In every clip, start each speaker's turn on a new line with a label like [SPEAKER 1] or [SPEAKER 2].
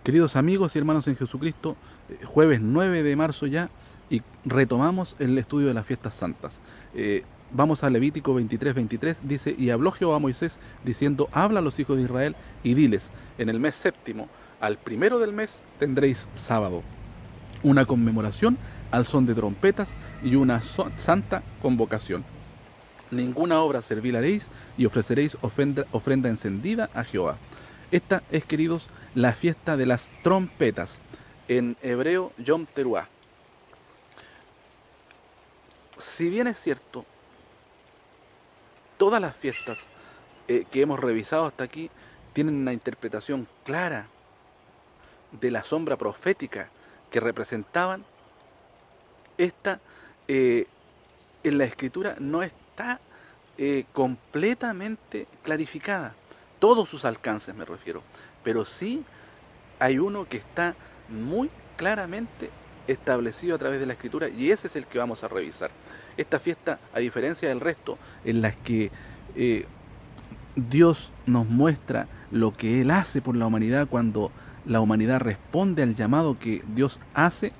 [SPEAKER 1] Queridos amigos y hermanos en Jesucristo, jueves 9 de marzo ya y retomamos el estudio de las fiestas santas. Vamos a Levítico 23:23, dice, y habló Jehová a Moisés diciendo, habla a los hijos de Israel y diles, en el mes séptimo, al primero del mes tendréis sábado, una conmemoración al son de trompetas y una santa convocación. Ninguna obra servil haréis y ofreceréis ofrenda encendida a Jehová. Esta es, queridos, la fiesta de las trompetas, en hebreo Yom Teruah. Si bien es cierto, todas las fiestas que hemos revisado hasta aquí tienen una interpretación clara de la sombra profética que representaban, esta en la Escritura no está completamente clarificada. Todos sus alcances me refiero, pero sí hay uno que está muy claramente establecido a través de la Escritura y ese es el que vamos a revisar. Esta fiesta, a diferencia del resto, en las que Dios nos muestra lo que Él hace por la humanidad cuando la humanidad responde al llamado que Dios hace,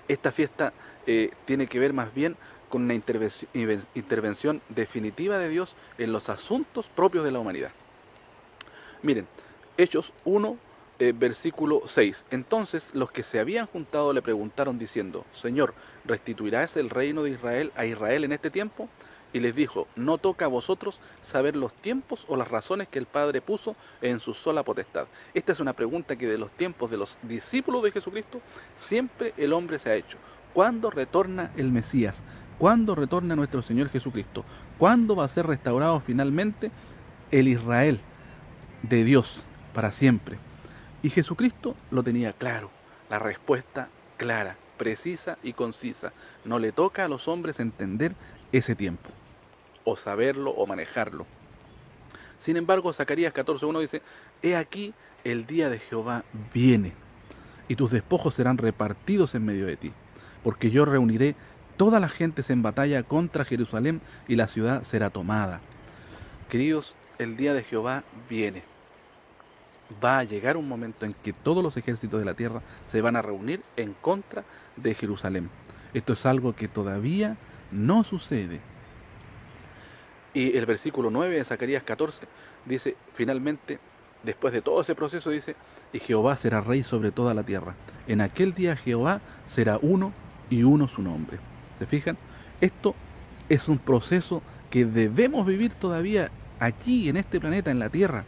[SPEAKER 1] esta fiesta tiene que ver más bien con una intervención definitiva de Dios en los asuntos propios de la humanidad. Miren, Hechos 1, versículo 6. Entonces los que se habían juntado le preguntaron diciendo, Señor, ¿restituirás el reino de Israel a Israel en este tiempo? Y les dijo, no toca a vosotros saber los tiempos o las razones que el Padre puso en su sola potestad. Esta es una pregunta que de los tiempos de los discípulos de Jesucristo siempre el hombre se ha hecho. ¿Cuándo retorna el Mesías? ¿Cuándo retorna nuestro Señor Jesucristo? ¿Cuándo va a ser restaurado finalmente el Israel de Dios para siempre? Y Jesucristo lo tenía claro, la respuesta clara, precisa y concisa. No le toca a los hombres entender ese tiempo, o saberlo o manejarlo. Sin embargo, Zacarías 14:1 dice, he aquí el día de Jehová viene, y tus despojos serán repartidos en medio de ti, porque yo reuniré todas las gentes en batalla contra Jerusalén, y la ciudad será tomada. Queridos, el día de Jehová viene. Va a llegar un momento en que todos los ejércitos de la tierra se van a reunir en contra de Jerusalén. Esto es algo que todavía no sucede. Y el versículo 9 de Zacarías 14 dice, finalmente, después de todo ese proceso, dice, y Jehová será rey sobre toda la tierra. En aquel día Jehová será uno y uno su nombre. ¿Se fijan? Esto es un proceso que debemos vivir todavía aquí, en este planeta, en la tierra.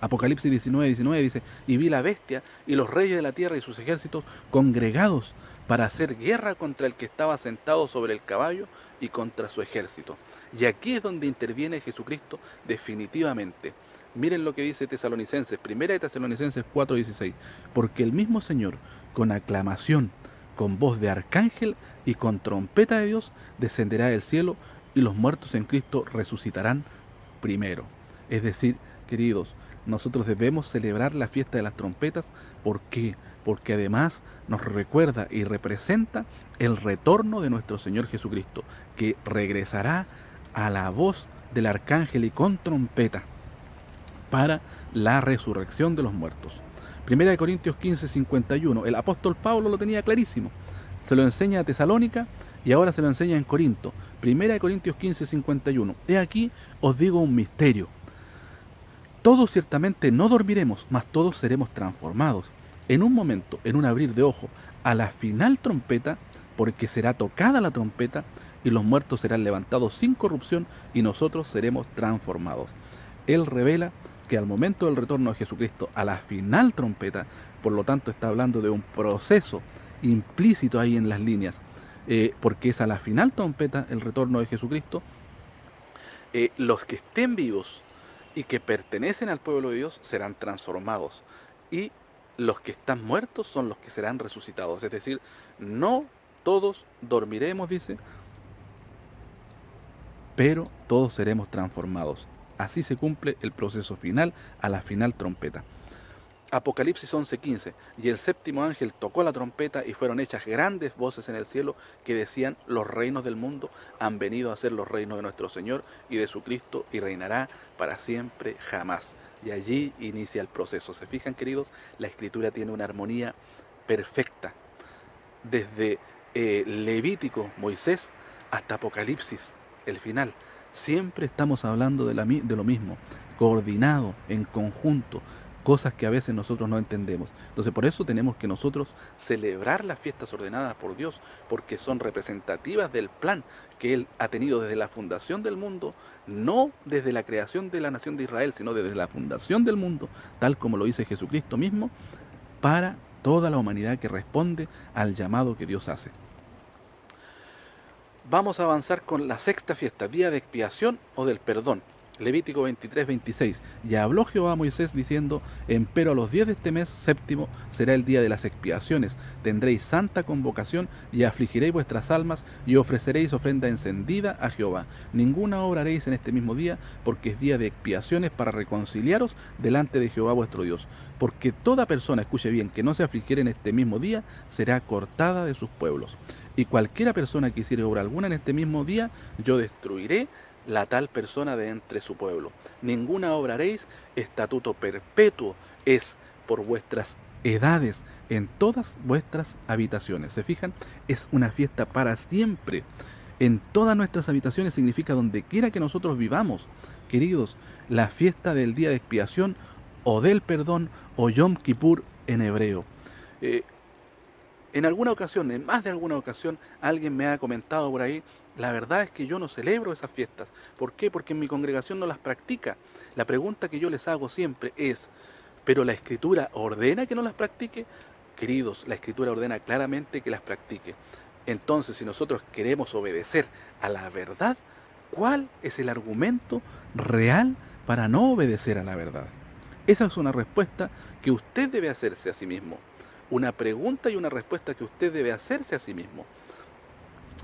[SPEAKER 1] Apocalipsis 19:19 dice, y vi la bestia y los reyes de la tierra y sus ejércitos congregados para hacer guerra contra el que estaba sentado sobre el caballo y contra su ejército. Y aquí es donde interviene Jesucristo definitivamente. Miren lo que dice Tesalonicenses, primera de Tesalonicenses 4:16, porque el mismo Señor, con aclamación, con voz de arcángel y con trompeta de Dios, descenderá del cielo y los muertos en Cristo resucitarán primero. Es decir, queridos, nosotros debemos celebrar la fiesta de las trompetas. ¿Por qué? Porque además nos recuerda y representa el retorno de nuestro Señor Jesucristo, que regresará a la voz del arcángel y con trompeta para la resurrección de los muertos. Primera de Corintios 15:51, el apóstol Pablo lo tenía clarísimo. Se lo enseña a Tesalónica y ahora se lo enseña en Corinto. Primera de Corintios 15:51, he aquí os digo un misterio. Todos ciertamente no dormiremos, mas todos seremos transformados. En un momento, en un abrir de ojo, a la final trompeta, porque será tocada la trompeta, y los muertos serán levantados sin corrupción, y nosotros seremos transformados. Él revela que al momento del retorno de Jesucristo, a la final trompeta, por lo tanto está hablando de un proceso implícito ahí en las líneas, porque es a la final trompeta, el retorno de Jesucristo, los que estén vivos y que pertenecen al pueblo de Dios serán transformados, y los que están muertos son los que serán resucitados. Es decir, no todos dormiremos, dice, pero todos seremos transformados. Así se cumple el proceso final a la final trompeta. Apocalipsis 11:15, y el séptimo ángel tocó la trompeta y fueron hechas grandes voces en el cielo que decían, los reinos del mundo han venido a ser los reinos de nuestro Señor y de su Cristo, y reinará para siempre jamás. y allí inicia el proceso. ¿Se fijan, queridos? La Escritura tiene una armonía perfecta. Desde Levítico, Moisés, hasta Apocalipsis, el final. Siempre estamos hablando de lo mismo, coordinado, en conjunto, cosas que a veces nosotros no entendemos. Entonces por eso tenemos que nosotros celebrar las fiestas ordenadas por Dios, porque son representativas del plan que Él ha tenido desde la fundación del mundo, no desde la creación de la nación de Israel, sino desde la fundación del mundo, tal como lo dice Jesucristo mismo, para toda la humanidad que responde al llamado que Dios hace. Vamos a avanzar con la sexta fiesta, día de expiación o del perdón. Levítico 23, 26. Y habló Jehová a Moisés diciendo: empero a los 10 de este mes séptimo será el día de las expiaciones. Tendréis santa convocación y afligiréis vuestras almas y ofreceréis ofrenda encendida a Jehová. Ninguna obra haréis en este mismo día, porque es día de expiaciones para reconciliaros delante de Jehová vuestro Dios. Porque toda persona, escuche bien, que no se afligiere en este mismo día, será cortada de sus pueblos. Y cualquiera persona que hiciere obra alguna en este mismo día, yo destruiré la tal persona de entre su pueblo. Ninguna obra haréis, estatuto perpetuo es por vuestras edades en todas vuestras habitaciones. ¿Se fijan? Es una fiesta para siempre. En todas nuestras habitaciones significa donde quiera que nosotros vivamos. Queridos, la fiesta del día de expiación o del perdón o Yom Kippur en hebreo. En alguna ocasión, en más de alguna ocasión, alguien me ha comentado por ahí: la verdad es que yo no celebro esas fiestas. ¿Por qué? Porque en mi congregación no las practica. La pregunta que yo les hago siempre es: ¿pero la Escritura ordena que no las practique? Queridos, la Escritura ordena claramente que las practique. Entonces, si nosotros queremos obedecer a la verdad, ¿cuál es el argumento real para no obedecer a la verdad? Esa es una respuesta que usted debe hacerse a sí mismo. Una pregunta y una respuesta que usted debe hacerse a sí mismo.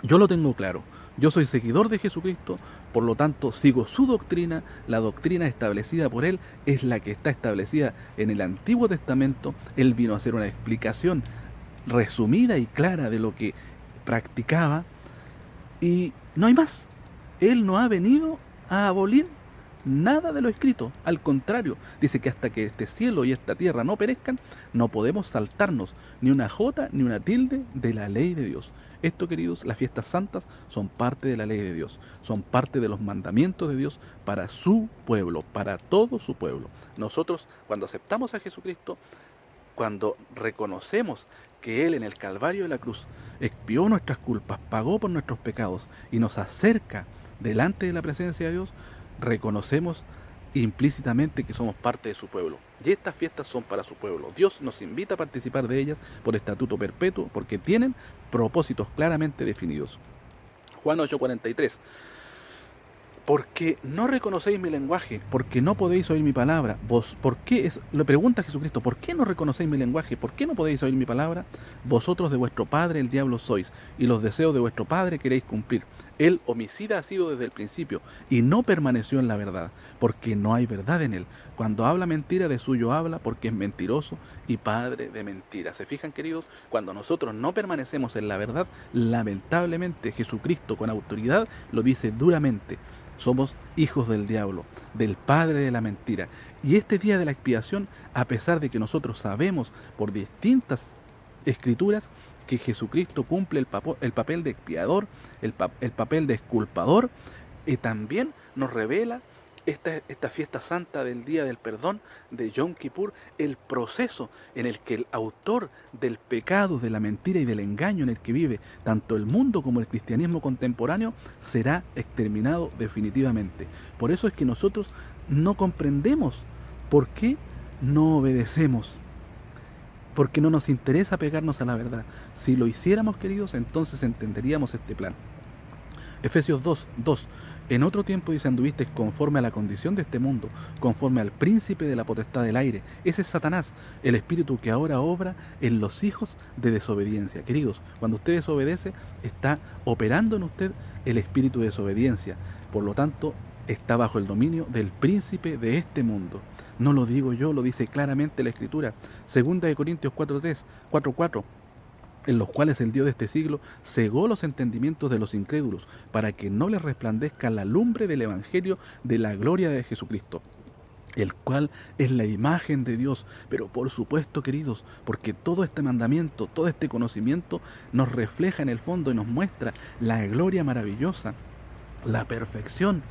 [SPEAKER 1] Yo lo tengo claro. Yo soy seguidor de Jesucristo, por lo tanto sigo su doctrina. La doctrina establecida por Él es la que está establecida en el Antiguo Testamento. Él vino a hacer una explicación resumida y clara de lo que practicaba y no hay más. Él no ha venido a abolir nada de lo escrito. Al contrario, dice que hasta que este cielo y esta tierra no perezcan, no podemos saltarnos ni una jota ni una tilde de la ley de Dios. Esto, queridos, las fiestas santas son parte de la ley de Dios, son parte de los mandamientos de Dios para su pueblo, para todo su pueblo. Nosotros, cuando aceptamos a Jesucristo, cuando reconocemos que Él en el Calvario de la cruz expió nuestras culpas, pagó por nuestros pecados y nos acerca delante de la presencia de Dios, reconocemos implícitamente que somos parte de su pueblo. Y estas fiestas son para su pueblo. Dios nos invita a participar de ellas por estatuto perpetuo, porque tienen propósitos claramente definidos. Juan 8:43. Porque no reconocéis mi lenguaje, porque no podéis oír mi palabra. Le pregunta a Jesucristo: ¿por qué no reconocéis mi lenguaje? ¿Por qué no podéis oír mi palabra? Vosotros de vuestro padre el diablo sois, y los deseos de vuestro padre queréis cumplir. Él homicida ha sido desde el principio, y no permaneció en la verdad, porque no hay verdad en él. Cuando habla mentira, de suyo habla, porque es mentiroso y padre de mentira. ¿Se fijan, queridos? Cuando nosotros no permanecemos en la verdad, lamentablemente Jesucristo con autoridad lo dice duramente: somos hijos del diablo, del padre de la mentira. Y este día de la expiación, a pesar de que nosotros sabemos por distintas escrituras que Jesucristo cumple el papel de expiador, el papel de exculpador, y también nos revela esta fiesta santa del día del perdón, de Yom Kippur, el proceso en el que el autor del pecado, de la mentira y del engaño en el que vive tanto el mundo como el cristianismo contemporáneo será exterminado definitivamente. Por eso es que nosotros no comprendemos por qué no obedecemos, porque no nos interesa pegarnos a la verdad. Si lo hiciéramos, queridos, entonces entenderíamos este plan. Efesios 2:2. En otro tiempo, dice, anduvisteis conforme a la condición de este mundo, conforme al príncipe de la potestad del aire. Ese es Satanás, el espíritu que ahora obra en los hijos de desobediencia. Queridos, cuando usted desobedece, está operando en usted el espíritu de desobediencia. Por lo tanto, está bajo el dominio del príncipe de este mundo. No lo digo yo, lo dice claramente la Escritura. 2 Corintios 4:4. En los cuales el Dios de este siglo cegó los entendimientos de los incrédulos, para que no les resplandezca la lumbre del Evangelio de la gloria de Jesucristo, el cual es la imagen de Dios. Pero por supuesto, queridos, porque todo este mandamiento, todo este conocimiento nos refleja en el fondo y nos muestra la gloria maravillosa, la perfección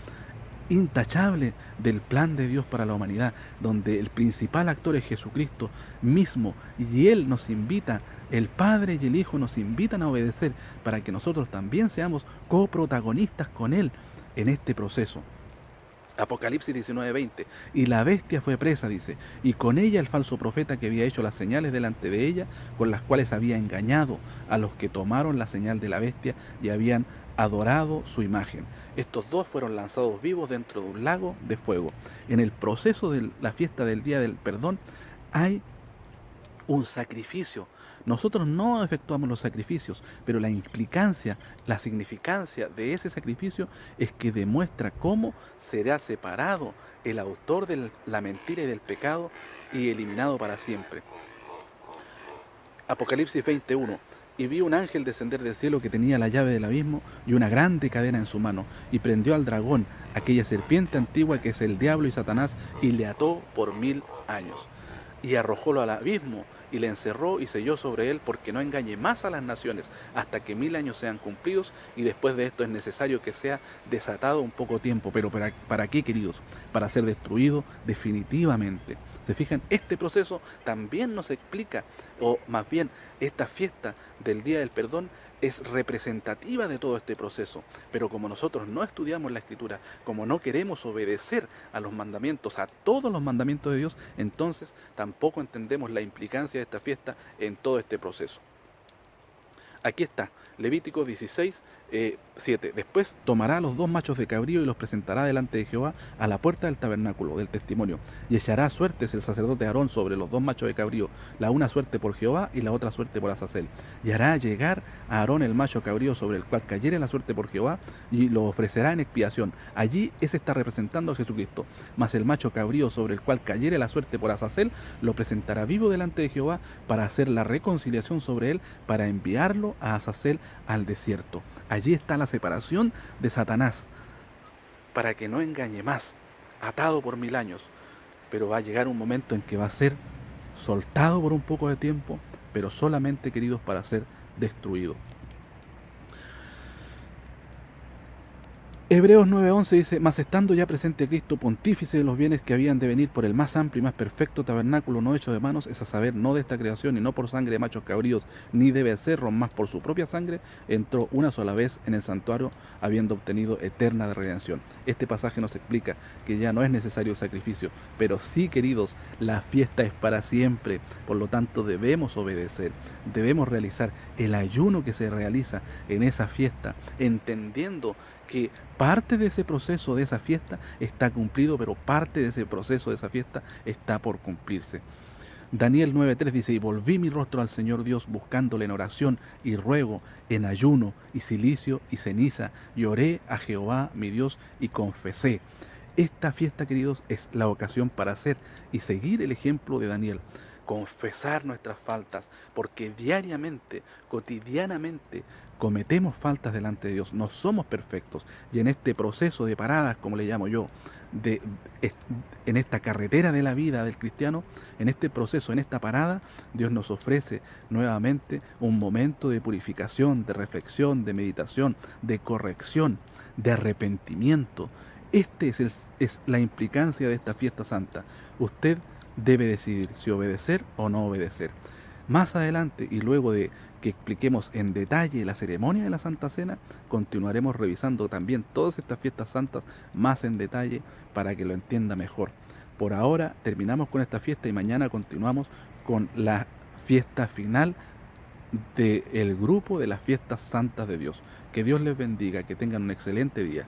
[SPEAKER 1] intachable del plan de Dios para la humanidad, donde el principal actor es Jesucristo mismo, y Él nos invita, el Padre y el Hijo nos invitan a obedecer para que nosotros también seamos coprotagonistas con Él en este proceso. Apocalipsis 19:20, y la bestia fue presa, dice, y con ella el falso profeta que había hecho las señales delante de ella, con las cuales había engañado a los que tomaron la señal de la bestia y habían adorado su imagen. Estos dos fueron lanzados vivos dentro de un lago de fuego. En el proceso de la fiesta del Día del Perdón hay un sacrificio. Nosotros no efectuamos los sacrificios, pero la implicancia, la significancia de ese sacrificio es que demuestra cómo será separado el autor de la mentira y del pecado y eliminado para siempre. Apocalipsis 21. Y vi un ángel descender del cielo que tenía la llave del abismo y una grande cadena en su mano, y prendió al dragón, aquella serpiente antigua que es el diablo y Satanás, y le ató por 1000 años. Y arrojólo al abismo, y le encerró y selló sobre él, porque no engañe más a las naciones, hasta que 1000 años sean cumplidos, y después de esto es necesario que sea desatado un poco tiempo. ¿Pero para qué, queridos? Para ser destruido definitivamente. ¿Se fijan? Este proceso también nos explica, o más bien, esta fiesta del Día del Perdón es representativa de todo este proceso. Pero como nosotros no estudiamos la Escritura, como no queremos obedecer a los mandamientos, a todos los mandamientos de Dios, entonces tampoco entendemos la implicancia de esta fiesta en todo este proceso. Aquí está, Levítico 16, 7. Después tomará los 2 machos de cabrío y los presentará delante de Jehová a la puerta del tabernáculo del testimonio, y echará suertes el sacerdote Aarón sobre los 2 machos de cabrío, la una suerte por Jehová y la otra suerte por Azazel. Y hará llegar a Aarón el macho cabrío sobre el cual cayere la suerte por Jehová, y lo ofrecerá en expiación. Allí ese está representando a Jesucristo. Mas el macho cabrío sobre el cual cayere la suerte por Azazel, lo presentará vivo delante de Jehová para hacer la reconciliación sobre él, para enviarlo a Azazel al desierto. Allí está la separación de Satanás, para que no engañe más, atado por 1000 años. Pero va a llegar un momento en que va a ser soltado por un poco de tiempo, pero solamente, queridos, para ser destruido. Hebreos 9:11 dice, mas estando ya presente Cristo, pontífice de los bienes que habían de venir por el más amplio y más perfecto tabernáculo no hecho de manos, es a saber, no de esta creación y no por sangre de machos cabríos, ni de becerros, más por su propia sangre, entró una sola vez en el santuario, habiendo obtenido eterna redención. Este pasaje nos explica que ya no es necesario sacrificio, pero sí, queridos, la fiesta es para siempre, por lo tanto debemos obedecer, debemos realizar el ayuno que se realiza en esa fiesta, entendiendo que parte de ese proceso de esa fiesta está cumplido, pero parte de ese proceso de esa fiesta está por cumplirse. Daniel 9:3 dice, y volví mi rostro al Señor Dios buscándole en oración y ruego, en ayuno y cilicio y ceniza, y oré a Jehová mi Dios y confesé. Esta fiesta, queridos, es la ocasión para hacer y seguir el ejemplo de Daniel. Confesar nuestras faltas, porque diariamente, cotidianamente, cometemos faltas delante de Dios, no somos perfectos, y en este proceso de paradas, como le llamo yo, en esta carretera de la vida del cristiano, en este proceso, en esta parada, Dios nos ofrece nuevamente un momento de purificación, de reflexión, de meditación, de corrección, de arrepentimiento. Este es la implicancia de esta fiesta santa. Usted debe decidir si obedecer o no obedecer. Más adelante, y luego de que expliquemos en detalle la ceremonia de la Santa Cena, continuaremos revisando también todas estas fiestas santas más en detalle para que lo entienda mejor. Por ahora terminamos con esta fiesta y mañana continuamos con la fiesta final del grupo de las fiestas santas de Dios. Que Dios les bendiga, que tengan un excelente día.